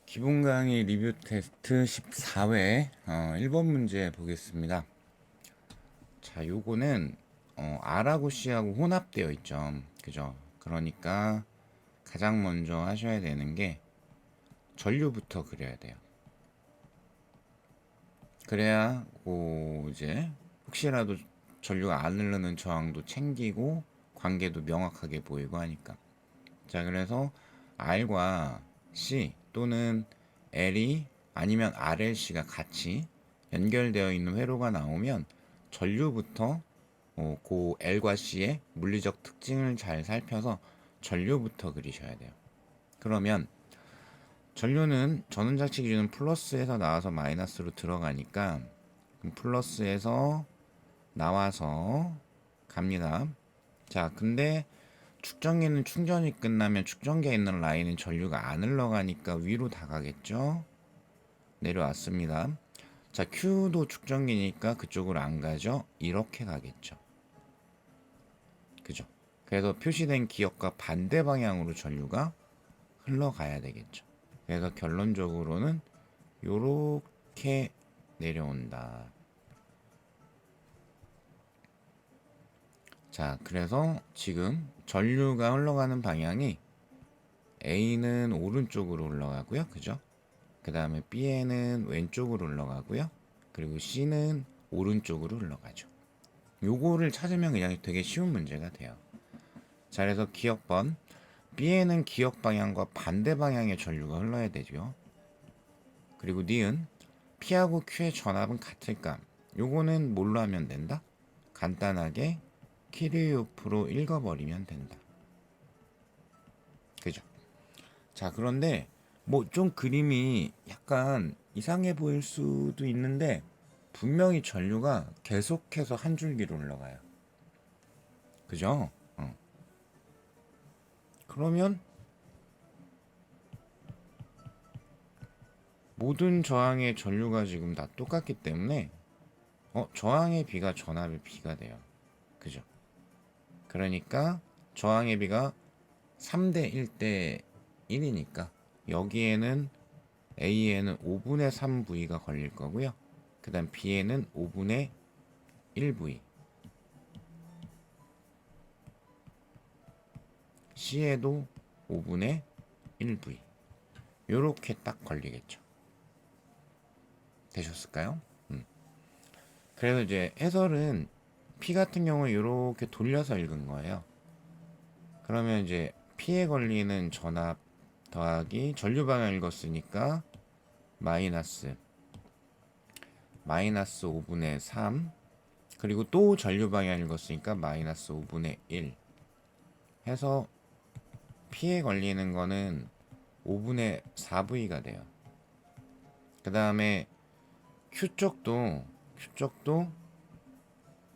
기본 강의 리뷰 테스트 14회 1번 문제 보겠습니다. 자, 요거는 R하고 C하고 혼합되어 있죠. 그죠? 그러니까 가장 먼저 하셔야 되는 게 전류부터 그려야 돼요. 그래야 이제 혹시라도 전류가 안 흐르는 저항도 챙기고 관계도 명확하게 보이고 하니까. 자, 그래서 R과 C 또는 L이 아니면 RLC가 같이 연결되어 있는 회로가 나오면 전류부터 그 L과 C의 물리적 특징을 잘 살펴서 전류부터 그리셔야 돼요. 그러면 전류는 전원장치 기준은 플러스에서 나와서 마이너스로 들어가니까 플러스에서 나와서 갑니다. 자, 근데 축전기는 충전이 끝나면 축전기에 있는 라인은 전류가 안 흘러가니까 위로 다 가겠죠. 내려왔습니다. 자, Q도 축전기니까 그쪽으로 안 가죠. 이렇게 가겠죠. 그죠? 그래서 표시된 기역과 반대 방향으로 전류가 흘러가야 되겠죠. 그래서 결론적으로는 요렇게 내려온다. 자, 그래서 지금 전류가 흘러가는 방향이 A는 오른쪽으로 올라가고요. 그죠? 그 다음에 B에는 왼쪽으로 올라가고요. 그리고 C는 오른쪽으로 올라가죠. 요거를 찾으면 그냥 되게 쉬운 문제가 돼요. 자, 그래서 기역번 B에는 기역 방향과 반대 방향의 전류가 흘러야 되죠. 그리고 니은 P하고 Q의 전압은 같을까? 요거는 뭘로 하면 된다? 간단하게 키르요프로 읽어버리면 된다. 그죠? 자, 그런데 뭐 좀 그림이 약간 이상해 보일 수도 있는데 분명히 전류가 계속해서 한 줄기로 올라가요. 그죠? 그러면 모든 저항의 전류가 지금 다 똑같기 때문에 저항의 비가 전압의 비가 돼요. 그죠? 그러니까 저항의 비가 3대 1대 1이니까 여기에는 A에는 5분의 3V가 걸릴 거고요. 그 다음 B에는 5분의 1V, C에도 5분의 1V 요렇게 딱 걸리겠죠. 되셨을까요? 그래서 이제 해설은 P 같은 경우에 이렇게 돌려서 읽은 거예요. 그러면 이제 P에 걸리는 전압 더하기 전류 방향 읽었으니까 마이너스 5분의 3, 그리고 또 전류 방향 읽었으니까 마이너스 5분의 1 해서 P에 걸리는 거는 5분의 4V가 돼요. 그 다음에 Q쪽도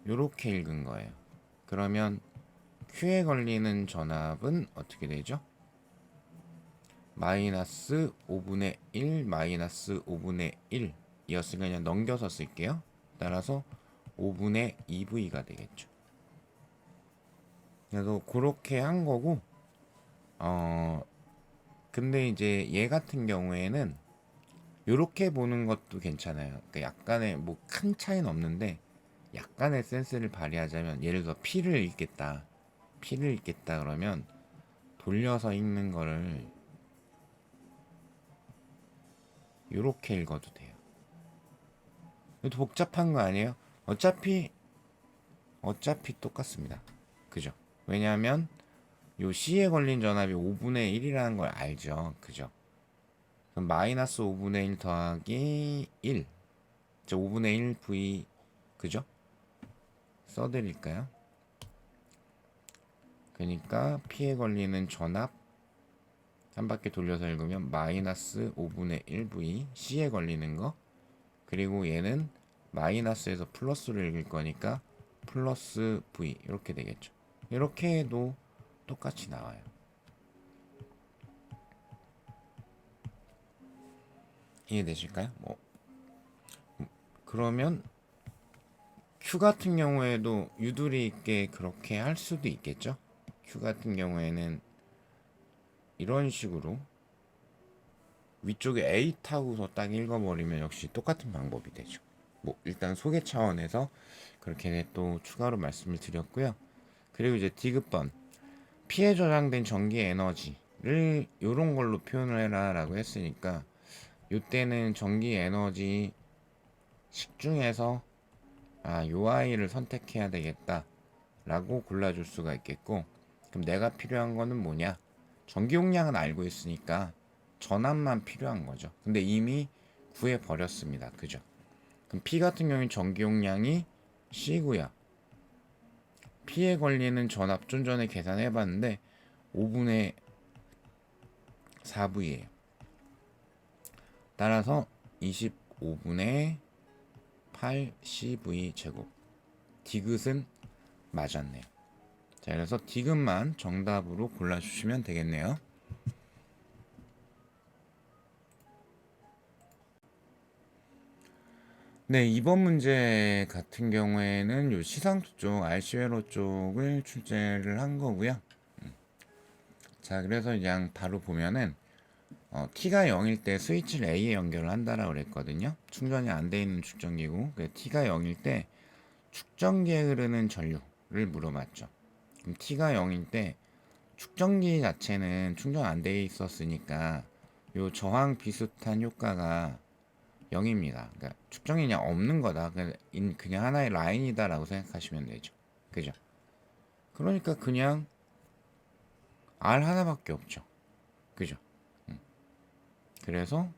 이렇게 읽은 거예요. 그러면 Q에 걸리는 전압은 어떻게 되죠? 마이너스 5분의 1 마이너스 5분의 1 이었으니까 그냥 넘겨서 쓸게요. 따라서 5분의 2V가 되겠죠. 그래서 그렇게 한 거고 근데 이제 얘 같은 경우에는 이렇게 보는 것도 괜찮아요. 그러니까 약간의 뭐 큰 차이는 없는데 약간의 센스를 발휘하자면 예를 들어 P를 읽겠다 그러면 돌려서 읽는 거를 이렇게 읽어도 돼요. 이것도 복잡한 거 아니에요? 어차피 똑같습니다. 그죠? 왜냐하면 요 C에 걸린 전압이 5분의 1이라는 걸 알죠. 그죠? 그럼 마이너스 5분의 1 더하기 1 5분의 1 V 그죠? 써드릴까요? 그러니까 P에 걸리는 전압 한 바퀴 돌려서 읽으면 마이너스 5분의 1V C에 걸리는 거, 그리고 얘는 마이너스에서 플러스를 읽을 거니까 플러스 V 이렇게 되겠죠. 이렇게 해도 똑같이 나와요. 이해되실까요? 뭐 그러면 Q 같은 경우에도 유도리 있게 그렇게 할 수도 있겠죠. Q 같은 경우에는 이런 식으로 위쪽에 A 타고서 딱 읽어버리면 역시 똑같은 방법이 되죠. 뭐 일단 소개 차원에서 그렇게 또 추가로 말씀을 드렸고요. 그리고 이제 디귿번 피해 저장된 전기 에너지를 이런 걸로 표현을 해라 라고 했으니까 이때는 전기 에너지 식 중에서 요 아이를 선택해야 되겠다 라고 골라줄 수가 있겠고, 그럼 내가 필요한 거는 뭐냐, 전기 용량은 알고 있으니까 전압만 필요한 거죠. 근데 이미 구해 버렸습니다. 그죠? 그럼 P 같은 경우는 전기 용량이 C고요. P에 걸리는 전압 좀 전에 계산해 봤는데 5분의 4V예요. 따라서 25분의 8CV 제곱. 디귿은 맞았네요. 자, 그래서 디귿만 정답으로 골라주시면 되겠네요. 네, 이번 문제 같은 경우에는 요 시상수 쪽, RC회로 쪽을 출제를 한 거고요. 자, 그래서 그냥 바로 보면은 T가 0일 때 스위치를 A에 연결을 한다라고 그랬거든요. 충전이 안 돼 있는 축전기고, T가 0일 때 축전기에 흐르는 전류를 물어봤죠. 그럼 T가 0일 때 축전기 자체는 충전 안 돼 있었으니까 요 저항 비슷한 효과가 0입니다. 그러니까 축전기 그냥 없는 거다. 그냥 하나의 라인이다라고 생각하시면 되죠. 그죠? 그러니까 그냥 R 하나밖에 없죠. 그죠? 그래서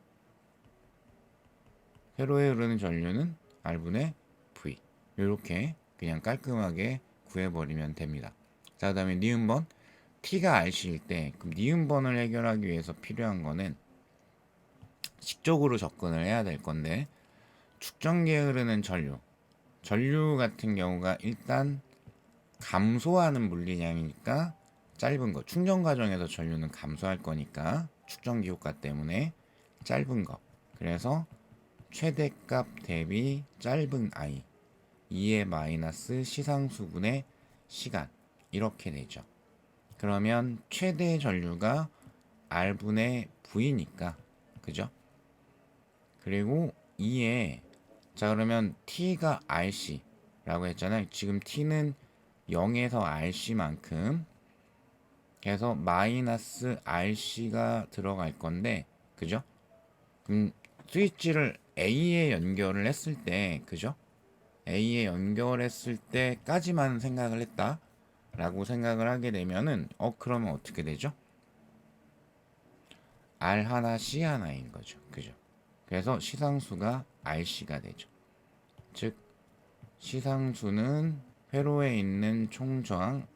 세로에 흐르는 전류는 R분의 V. 이렇게 그냥 깔끔하게 구해버리면 됩니다. 자, 그 다음에 니은번. T가 RC일 때, 그럼 니은번을 해결하기 위해서 필요한 거는 식적으로 접근을 해야 될 건데, 축전기에 흐르는 전류 같은 경우가 일단 감소하는 물리량이니까 짧은 거, 충전 과정에서 전류는 감소할 거니까 축전기 효과 때문에 짧은 거. 그래서 최대값 대비 짧은 I 2의 마이너스 시상수분의 시간, 이렇게 되죠. 그러면 최대 전류가 R분의 V니까, 그죠? 그리고 2에, 자 그러면 T가 RC라고 했잖아요. 지금 T는 0에서 RC만큼, 그래서 마이너스 RC가 들어갈 건데, 그죠? 그럼 스위치를 A에 연결을 했을 때, 그죠? A에 연결했을 때까지만 생각을 했다 라고 생각을 하게 되면은 그러면 어떻게 되죠? R 하나 C 하나인 거죠. 그죠? 그래서 시상수가 RC가 되죠. 즉 시상수는 회로에 있는 총저항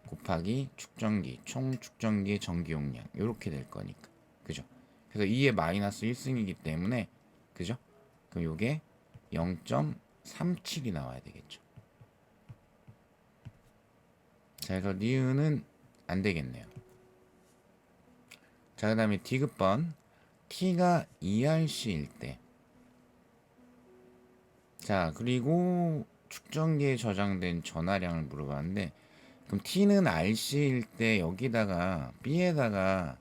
곱하기 축전기, 총 축전기 전기 용량, 이렇게 될 거니까. 그죠? 그래서 2의 마이너스 1승이기 때문에, 그죠? 그럼 요게 0.37이 나와야 되겠죠. 자, 그래서 니은은 안 되겠네요. 자, 그 다음에 디귿번. T가 ERC일 때. 자, 그리고 축전기에 저장된 전하량을 물어봤는데, 그럼 T는 RC일 때 여기다가 B에다가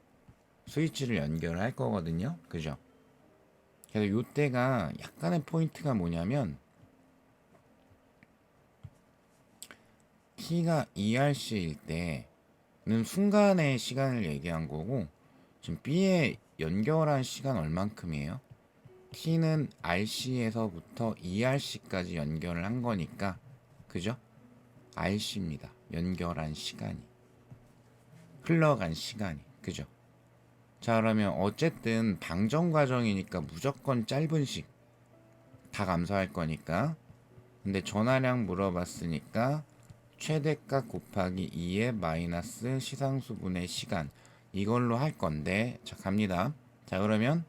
스위치를 연결할 거거든요. 그죠? 그래서 요때가 약간의 포인트가 뭐냐면, T가 ERC일 때는 순간의 시간을 얘기한 거고, 지금 B에 연결한 시간 얼만큼이에요? T는 RC에서부터 ERC까지 연결을 한 거니까, 그죠? RC입니다. 연결한 시간이, 흘러간 시간이, 그죠? 자, 그러면 어쨌든 방전 과정이니까 무조건 짧은 식 다 감소할 거니까. 근데 전하량 물어봤으니까 최대값 곱하기 2의 마이너스 시상수분의 시간, 이걸로 할 건데, 자 갑니다. 자, 그러면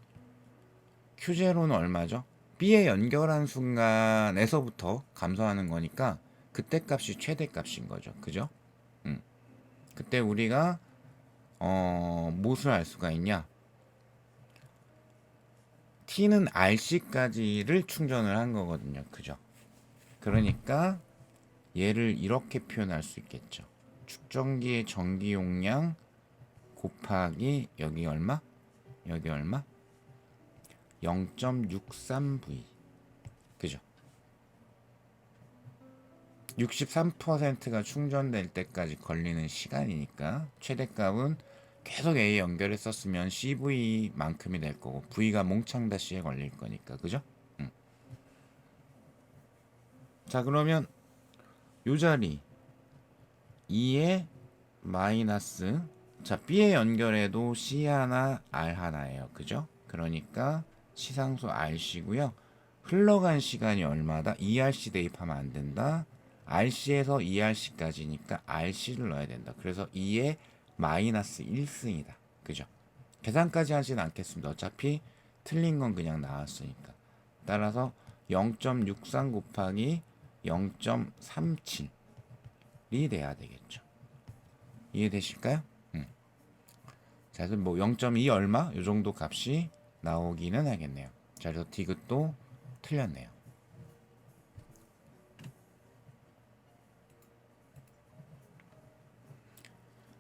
Q0는 얼마죠? B에 연결한 순간에서부터 감소하는 거니까 그때 값이 최대값인 거죠. 그죠? 그때 우리가 무엇을 알 수가 있냐? T는 RC까지를 충전을 한 거거든요. 그죠? 그러니까 얘를 이렇게 표현할 수 있겠죠. 축전기의 전기 용량 곱하기 여기 얼마? 여기 얼마? 0.63V. 그죠? 63%가 충전될 때까지 걸리는 시간이니까 최대값은 계속 A에 연결했었으면 CV만큼이 될 거고 V가 몽창다 C에 걸릴 거니까. 그죠? 자, 그러면 요 자리 2에 마이너스, 자 B에 연결해도 C 하나 R 하나예요. 그죠? 그러니까 시상수 RC고요. 흘러간 시간이 얼마다? ERC 대입하면 안 된다. RC에서 ERC까지니까 RC를 넣어야 된다. 그래서 2에 마이너스 1승이다. 그죠? 계산까지 하진 않겠습니다. 어차피 틀린 건 그냥 나왔으니까. 따라서 0.63 곱하기 0.37이 돼야 되겠죠. 이해되실까요? 자, 그래서 뭐 0.2 얼마? 요 정도 값이 나오기는 하겠네요. 자, 그래서 디귿도 틀렸네요.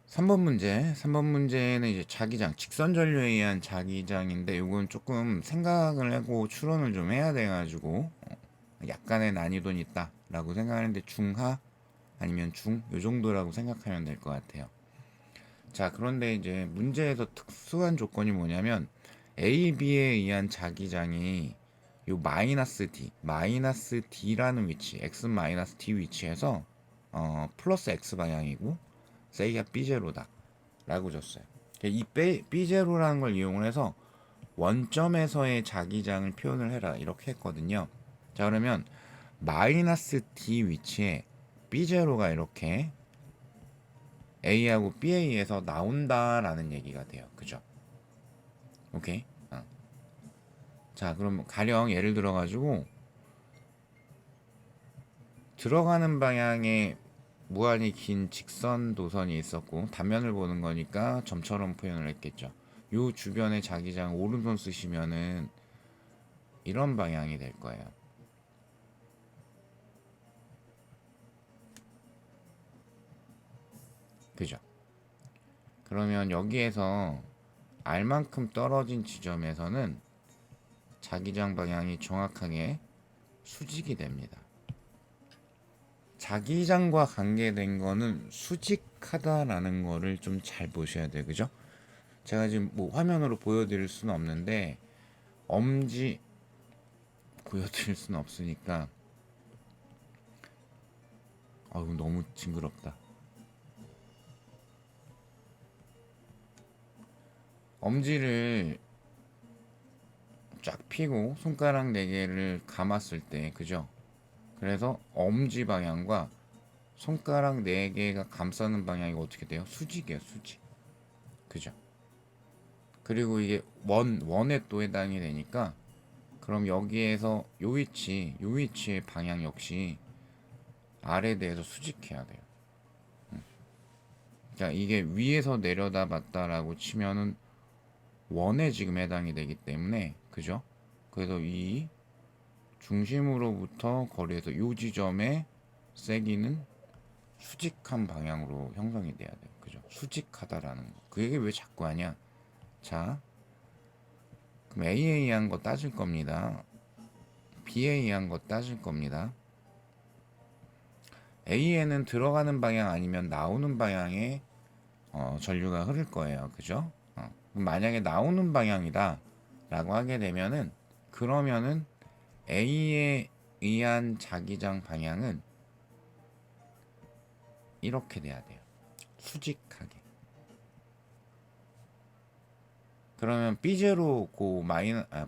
3번 문제. 3번 문제는 이제 자기장, 직선 전류에 의한 자기장인데 이건 조금 생각을 하고 추론을 좀 해야 돼가지고 약간의 난이도는 있다라고 생각하는데 중하 아니면 중 요 정도라고 생각하면 될 것 같아요. 자, 그런데 이제 문제에서 특수한 조건이 뭐냐면 A, B에 의한 자기장이 요 마이너스 D라는 위치, X 마이너스 D 위치에서 플러스 X 방향이고 세이가 B제로다 라고 줬어요. 이 B제로라는 걸 이용을 해서 원점에서의 자기장을 표현을 해라 이렇게 했거든요. 자, 그러면 마이너스 D 위치에 B제로가 이렇게 A하고 B에 의해서 나온다라는 얘기가 돼요. 그죠? 오케이. 자, 그럼 가령 예를 들어 가지고 들어가는 방향에 무한히 긴 직선 도선이 있었고 단면을 보는 거니까 점처럼 표현을 했겠죠. 요 주변에 자기장 오른손 쓰시면은 이런 방향이 될 거예요. 그죠? 그러면 여기에서 R만큼 떨어진 지점에서는 자기장 방향이 정확하게 수직이 됩니다. 자기장과 관계된 거는 수직하다라는 거를 좀 잘 보셔야 돼요. 그죠? 제가 지금 뭐 화면으로 보여드릴 수는 없는데 엄지 보여드릴 수는 없으니까 너무 징그럽다. 엄지를 쫙 펴고 손가락 4개를 감았을 때 그죠? 그래서 엄지 방향과 손가락 4개가 감싸는 방향이 어떻게 돼요? 수직이에요, 수직. 그죠? 그리고 이게 원에 또 해당이 되니까 그럼 여기에서 요 위치의 방향 역시 R에 대해서 수직해야 돼요. 자, 이게 위에서 내려다 봤다라고 치면은 원에 지금 해당이 되기 때문에 그죠? 그래서 이 중심으로부터 거리에서 요 지점의 세기는 수직한 방향으로 형성이 돼야 돼요. 그죠? 수직하다라는 거. 그 얘기 왜 자꾸 하냐? 자, 그럼 A에 의한 거 따질 겁니다. B에 의한 거 따질 겁니다. A에는 들어가는 방향 아니면 나오는 방향에 전류가 흐를 거예요. 그죠? 만약에 나오는 방향이다 라고 하게 되면은 그러면은 A에 의한 자기장 방향은 이렇게 돼야 돼요. 수직하게. 그러면 B제로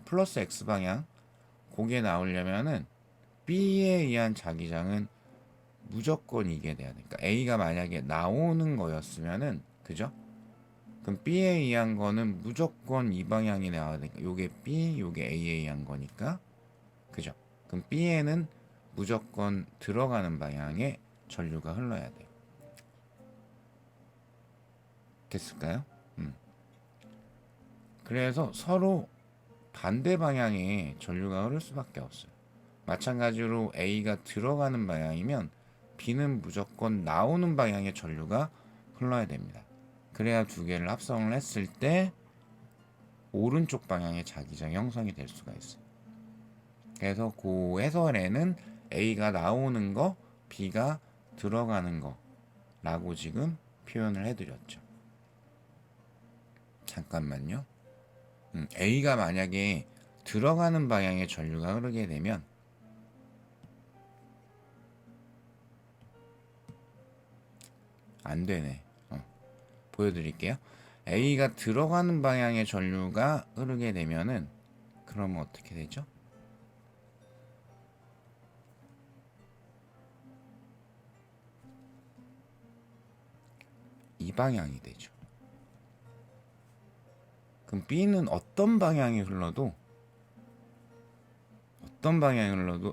플러스 X 방향 고게 나오려면은 B에 의한 자기장은 무조건 이게 돼야 되니까 A가 만약에 나오는 거였으면은 그죠? 그럼 B에 의한 거는 무조건 이 방향이 나와야 되니까 요게 B, 요게 A에 의한 거니까 그죠? 그럼 B에는 무조건 들어가는 방향에 전류가 흘러야 돼요. 됐을까요? 그래서 서로 반대 방향에 전류가 흐를 수밖에 없어요. 마찬가지로 A가 들어가는 방향이면 B는 무조건 나오는 방향의 전류가 흘러야 됩니다. 그래야 두 개를 합성을 했을 때 오른쪽 방향의 자기장이 형성이 될 수가 있어요. 그래서 그 해설에는 A가 나오는 거, B가 들어가는 거 라고 지금 표현을 해드렸죠. 잠깐만요. A가 만약에 들어가는 방향의 전류가 흐르게 되면 안 되네. 보여드릴게요. A가 들어가는 방향의 전류가 흐르게 되면은 그러면 어떻게 되죠? 이 방향이 되죠. 그럼 B는 어떤 방향이 흘러도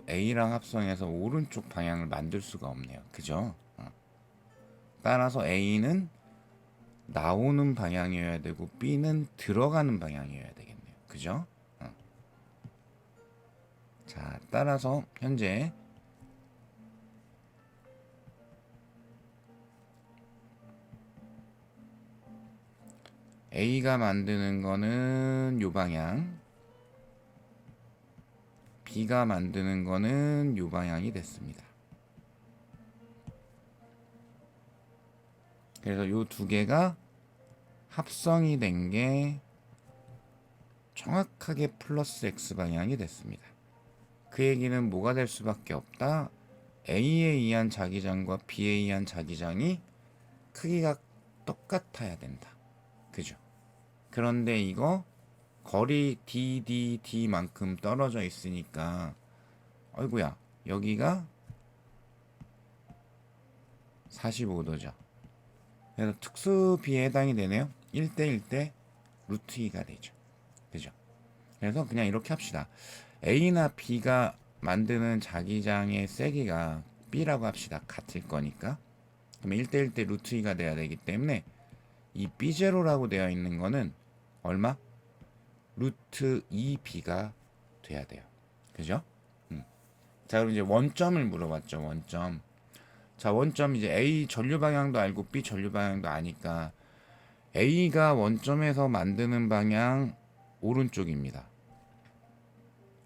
A랑 합성해서 오른쪽 방향을 만들 수가 없네요. 그죠? 따라서 A는 나오는 방향이어야 되고 B는 들어가는 방향이어야 되겠네요. 그죠? 자, 따라서 현재 A가 만드는 거는 요 방향, B가 만드는 거는 요 방향이 됐습니다. 그래서 요 두 개가 합성이 된 게 정확하게 플러스 X 방향이 됐습니다. 그 얘기는 뭐가 될 수밖에 없다. A에 의한 자기장과 B에 의한 자기장이 크기가 똑같아야 된다. 그죠? 그런데 이거 거리 DDD만큼 떨어져 있으니까 어이구야 여기가 45도죠. 그래서 특수비에 해당이 되네요. 1대1대 루트 2가 되죠. 그죠? 그래서 그냥 이렇게 합시다. A나 B가 만드는 자기장의 세기가 B라고 합시다. 같을 거니까. 그럼 1대1대 루트 2가 돼야 되기 때문에 이 B0라고 되어 있는 거는 얼마? 루트 2B가 돼야 돼요. 그죠? 자, 그럼 이제 원점을 물어봤죠. 원점. 자, 원점 이제 A 전류 방향도 알고 B 전류 방향도 아니까 A가 원점에서 만드는 방향 오른쪽입니다.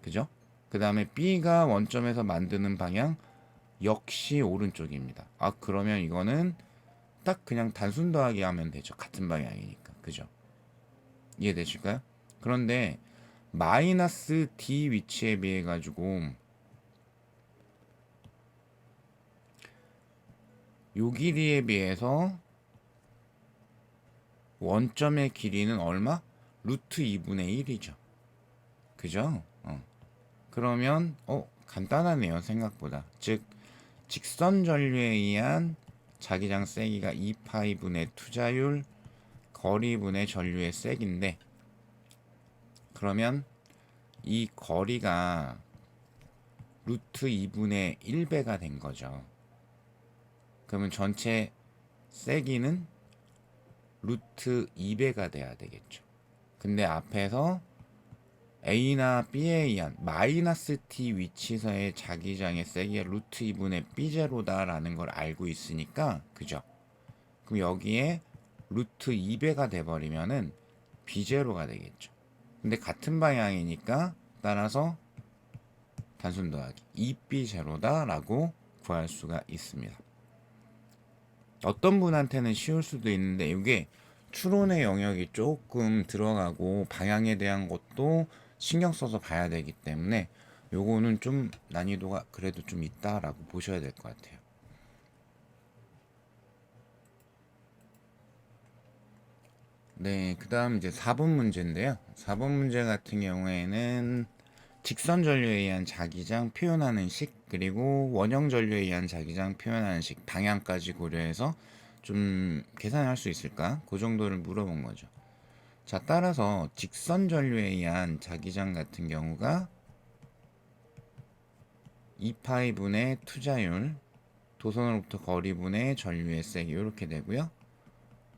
그죠? 그 다음에 B가 원점에서 만드는 방향 역시 오른쪽입니다. 아, 그러면 이거는 딱 그냥 단순 더하기 하면 되죠. 같은 방향이니까. 그죠? 이해되실까요? 그런데 마이너스 D 위치에 비해 가지고 요 길이에 비해서 원점의 길이는 얼마? 루트 2분의 1이죠. 그죠? 그러면 간단하네요. 생각보다. 즉 직선 전류에 의한 자기장 세기가 2파이분의 투자율 거리분의 전류의 세기인데, 그러면 이 거리가 루트 2분의 1배가 된 거죠. 그러면 전체 세기는 루트 2배가 돼야 되겠죠. 근데 앞에서 A나 B에 의한 마이너스 T 위치에서의 자기장의 세기가 루트 2분의 B0다라는 걸 알고 있으니까, 그죠? 그럼 여기에 루트 2배가 돼버리면은 B0가 되겠죠. 근데 같은 방향이니까 따라서 단순 더하기 2B0다라고 구할 수가 있습니다. 어떤 분한테는 쉬울 수도 있는데 이게 추론의 영역이 조금 들어가고 방향에 대한 것도 신경 써서 봐야 되기 때문에 요거는 좀 난이도가 그래도 좀 있다라고 보셔야 될 것 같아요. 네, 그 다음 이제 4번 문제인데요. 4번 문제 같은 경우에는 직선 전류에 의한 자기장 표현하는 식, 그리고 원형 전류에 의한 자기장 표현하는 식, 방향까지 고려해서 좀 계산할 수 있을까? 그 정도를 물어본 거죠. 자, 따라서 직선 전류에 의한 자기장 같은 경우가 2파이분의 투자율, 도선으로부터 거리분의 전류의 세기 이렇게 되고요.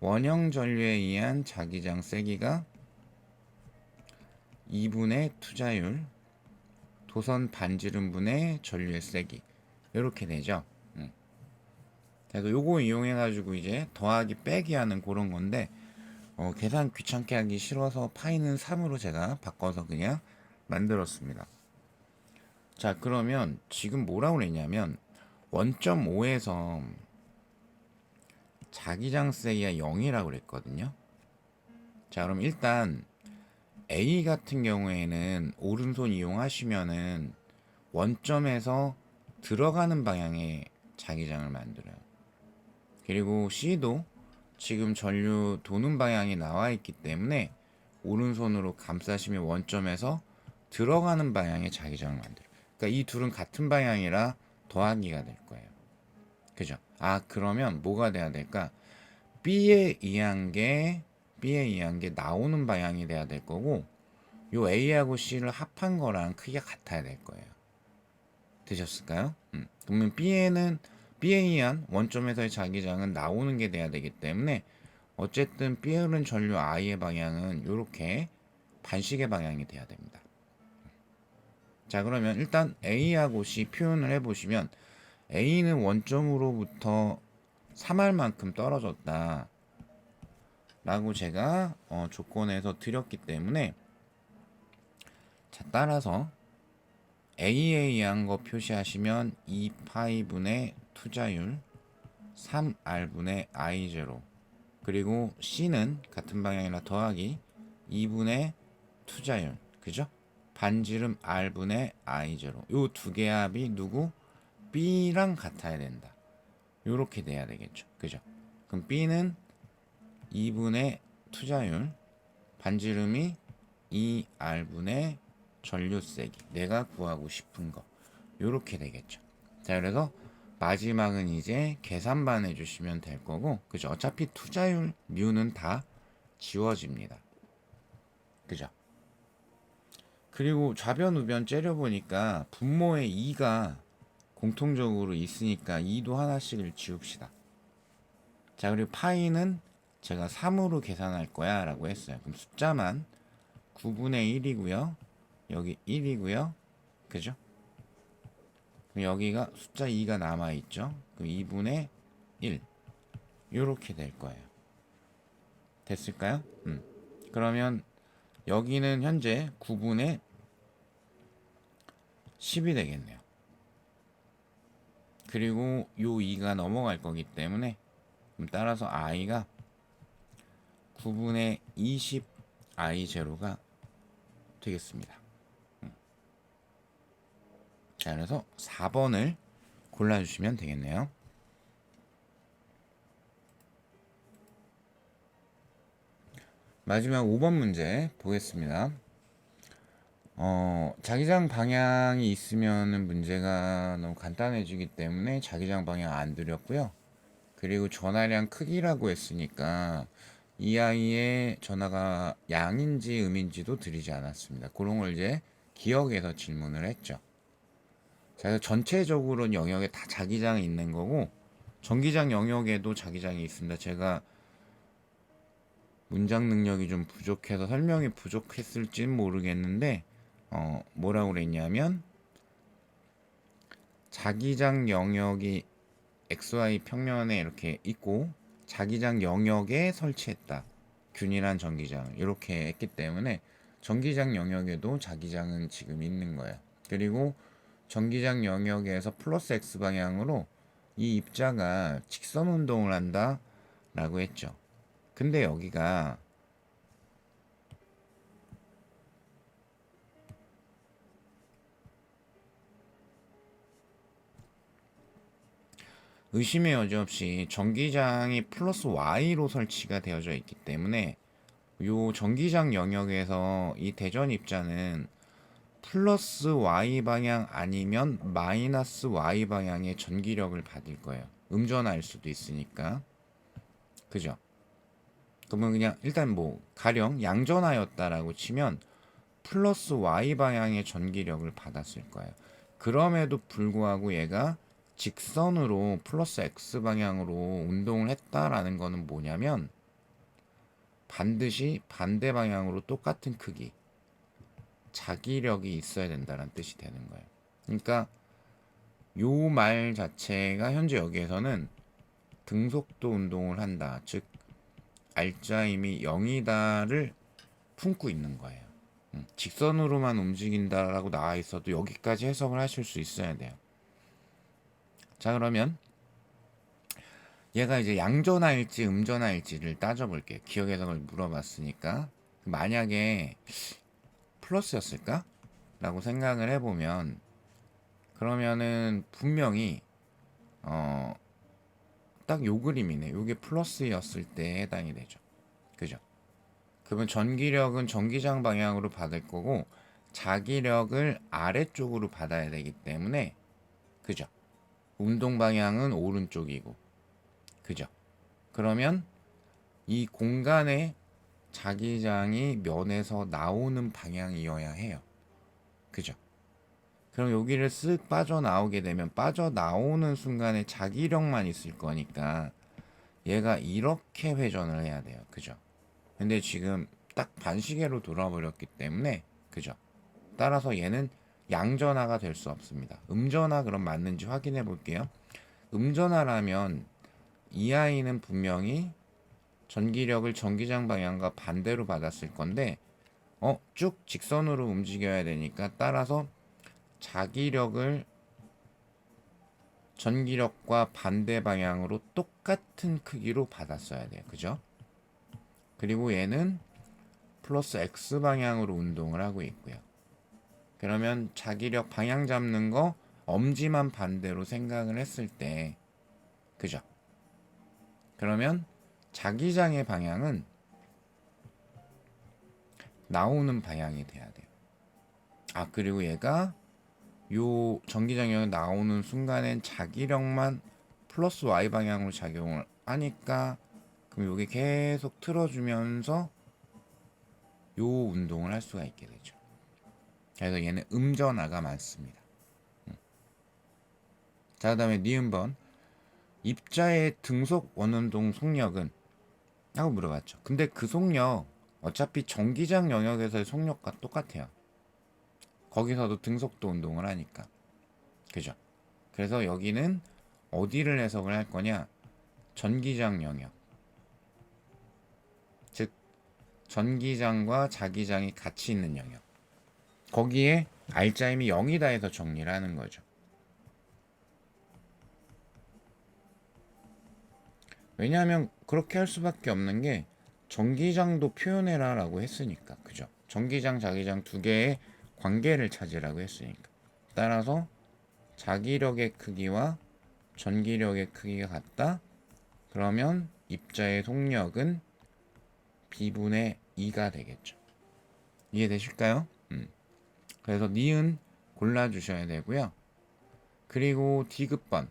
원형 전류에 의한 자기장 세기가 2분의 투자율 도선 반지름분의 전류의 세기 이렇게 되죠. 그래서 요거 이용해 가지고 이제 더하기 빼기 하는 그런 건데 계산 귀찮게 하기 싫어서 파이는 3으로 제가 바꿔서 그냥 만들었습니다. 자, 그러면 지금 뭐라고 그랬냐면 원점 5에서 자기장 세기가 0이라고 그랬거든요. 자, 그럼 일단 A 같은 경우에는 오른손 이용하시면은 원점에서 들어가는 방향의 자기장을 만들어요. 그리고 C도 지금 전류 도는 방향이 나와 있기 때문에 오른손으로 감싸시면 원점에서 들어가는 방향의 자기장을 만들어요. 그러니까 이 둘은 같은 방향이라 더하기가 될 거예요. 그죠? 아, 그러면 뭐가 돼야 될까? B에 의한 게 나오는 방향이 돼야 될 거고, 요 A하고 C를 합한 거랑 크기가 같아야 될 거예요. 되셨을까요? 그러면 B에 의한 원점에서의 자기장은 나오는 게 돼야 되기 때문에 어쨌든 B에 흐른 전류 I의 방향은 이렇게 반식의 방향이 돼야 됩니다. 자, 그러면 일단 A하고 C 표현을 해보시면 A는 원점으로부터 3R만큼 떨어졌다 라고 제가 조건에서 드렸기 때문에, 자, 따라서 A에 의한 거 표시하시면 2파이분의 투자율 3R분의 I0, 그리고 C는 같은 방향이라 더하기 2분의 투자율, 그죠? 반지름 R분의 I0. 요 두 개의 합이 누구? B랑 같아야 된다. 요렇게 돼야 되겠죠. 그죠? 그럼 B는 2분의 투자율, 반지름이 2R분의 전류세기, 내가 구하고 싶은 거 요렇게 되겠죠. 자, 그래서 마지막은 이제 계산만 해주시면 될 거고, 그죠? 어차피 투자율 뮤는 다 지워집니다. 그죠? 그리고 좌변 우변 째려보니까 분모에 2가 공통적으로 있으니까 2도 하나씩을 지웁시다. 자, 그리고 파이는 제가 3으로 계산할 거야 라고 했어요. 그럼 숫자만 9분의 1이고요. 여기 1이고요. 그죠? 그럼 여기가 숫자 2가 남아있죠. 그럼 2분의 1 요렇게 될 거예요. 됐을까요? 그러면 여기는 현재 9분의 10이 되겠네요. 그리고 요 2가 넘어갈 거기 때문에 따라서 i가 9분의 20 i0가 되겠습니다. 자, 그래서 4번을 골라주시면 되겠네요. 마지막 5번 문제 보겠습니다. 자기장 방향이 있으면 문제가 너무 간단해지기 때문에 자기장 방향 안 드렸고요. 그리고 전하량 크기라고 했으니까 이 아이의 전하가 양인지 음인지도 드리지 않았습니다. 그런 걸 이제 기억해서 질문을 했죠. 자, 그래서 전체적으로 영역에 다 자기장이 있는 거고, 전기장 영역에도 자기장이 있습니다. 제가 문장 능력이 좀 부족해서 설명이 부족했을지는 모르겠는데, 뭐라고 그랬냐면 자기장 영역이 XY 평면에 이렇게 있고 자기장 영역에 설치했다. 균일한 전기장 이렇게 했기 때문에 전기장 영역에도 자기장은 지금 있는 거예요. 그리고 전기장 영역에서 플러스 X 방향으로 이 입자가 직선 운동을 한다 라고 했죠. 근데 여기가 의심의 여지 없이 전기장이 플러스 Y로 설치가 되어져 있기 때문에 요 전기장 영역에서 이 대전 입자는 플러스 Y 방향 아니면 마이너스 Y 방향의 전기력을 받을 거예요. 음전할 수도 있으니까. 그죠? 그러면 그냥 일단 뭐 가령 양전하였다라고 치면 플러스 Y 방향의 전기력을 받았을 거예요. 그럼에도 불구하고 얘가 직선으로 플러스 X 방향으로 운동을 했다라는 거는 뭐냐면 반드시 반대 방향으로 똑같은 크기, 자기력이 있어야 된다는 뜻이 되는 거예요. 그러니까 요 말 자체가 현재 여기에서는 등속도 운동을 한다, 즉 알짜임이 0이다를 품고 있는 거예요. 직선으로만 움직인다라고 나와 있어도 여기까지 해석을 하실 수 있어야 돼요. 자, 그러면 얘가 이제 양전화일지 음전화일지를 따져볼게요. 기억 해석을 물어봤으니까 만약에 플러스였을까? 라고 생각을 해보면 그러면은 분명히 딱 요 그림이네. 요게 플러스였을 때 해당이 되죠. 그죠? 그러면 전기력은 전기장 방향으로 받을 거고 자기력을 아래쪽으로 받아야 되기 때문에 그죠? 운동 방향은 오른쪽이고 그죠? 그러면 이 공간에 자기장이 면에서 나오는 방향이어야 해요. 그죠? 그럼 여기를 쓱 빠져나오게 되면 빠져나오는 순간에 자기력만 있을 거니까 얘가 이렇게 회전을 해야 돼요. 그죠? 근데 지금 딱 반시계로 돌아버렸기 때문에 그죠? 따라서 얘는 양전화가 될 수 없습니다. 음전화 그럼 맞는지 확인해 볼게요. 음전화라면 이 아이는 분명히 전기력을 전기장 방향과 반대로 받았을 건데 쭉 직선으로 움직여야 되니까 따라서 자기력을 전기력과 반대 방향으로 똑같은 크기로 받았어야 돼요. 그죠? 그리고 얘는 플러스 X 방향으로 운동을 하고 있고요. 그러면 자기력 방향 잡는 거 엄지만 반대로 생각을 했을 때 그죠? 그러면 자기장의 방향은 나오는 방향이 돼야 돼요. 아, 그리고 얘가 요 전기장력이 나오는 순간엔 자기력만 플러스 Y 방향으로 작용을 하니까 그럼 요게 계속 틀어주면서 요 운동을 할 수가 있게 되죠. 그래서 얘는 음전화가 많습니다. 자, 그 다음에 니은번 입자의 등속 원운동 속력은? 하고 물어봤죠. 근데 그 속력 어차피 전기장 영역에서의 속력과 똑같아요. 거기서도 등속도 운동을 하니까. 그죠? 그래서 여기는 어디를 해석을 할 거냐? 전기장 영역. 즉 전기장과 자기장이 같이 있는 영역. 거기에 알짜임이 0이다 해서 정리를 하는 거죠. 왜냐하면 그렇게 할 수밖에 없는 게 전기장도 표현해라 라고 했으니까. 그죠? 전기장, 자기장 두 개의 관계를 찾으라고 했으니까. 따라서 자기력의 크기와 전기력의 크기가 같다. 그러면 입자의 속력은 B분의 2가 되겠죠. 이해되실까요? 그래서 니은 골라주셔야 되고요. 그리고 D급번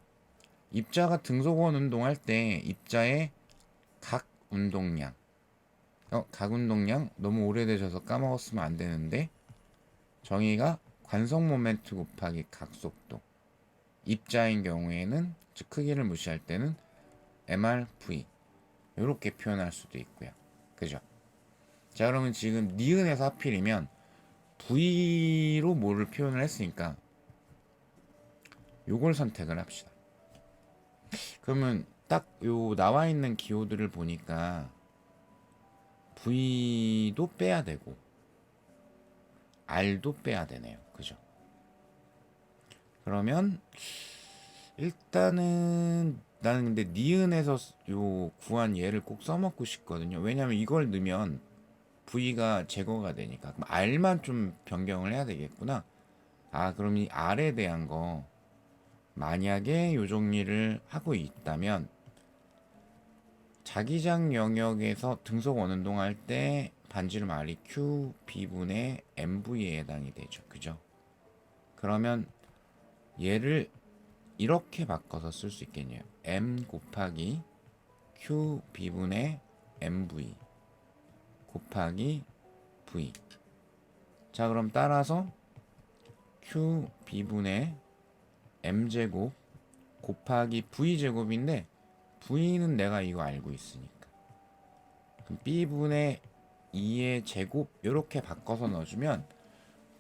입자가 등속원 운동할 때 입자의 각 운동량 각 운동량 너무 오래되셔서 까먹었으면 안 되는데 정의가 관성 모멘트 곱하기 각 속도 입자인 경우에는 즉 크기를 무시할 때는 MRV 이렇게 표현할 수도 있고요. 그죠? 자, 그러면 지금 니은에서 하필이면 V로 뭐를 표현을 했으니까 요걸 선택을 합시다. 그러면 딱 요 나와 있는 기호들을 보니까 V도 빼야 되고 R도 빼야 되네요. 그죠? 그러면 일단은 나는 근데 니은에서 요 구한 얘를 꼭 써먹고 싶거든요. 왜냐면 이걸 넣으면 V가 제거가 되니까. 그럼 R만 좀 변경을 해야 되겠구나. 아, 그럼 이 R에 대한 거 만약에 요 정리를 하고 있다면 자기장 영역에서 등속 원운동할 때 반지름 R이 Q B분의 MV에 해당이 되죠. 그죠? 그러면 얘를 이렇게 바꿔서 쓸 수 있겠네요. M 곱하기 Q B분의 MV 곱하기 V. 자, 그럼 따라서 Q B분의 M제곱 곱하기 V제곱인데 V는 내가 이거 알고 있으니까 그럼 B분의 2의 제곱 이렇게 바꿔서 넣어주면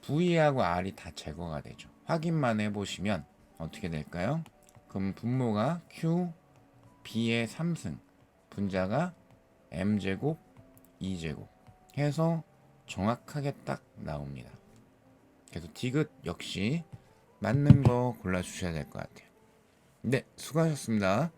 V하고 R이 다 제거가 되죠. 확인만 해보시면 어떻게 될까요? 그럼 분모가 Q, B의 3승, 분자가 M제곱, 2제곱 해서 정확하게 딱 나옵니다. 그래서 디귿 역시 맞는 거 골라주셔야 될 것 같아요. 네, 수고하셨습니다.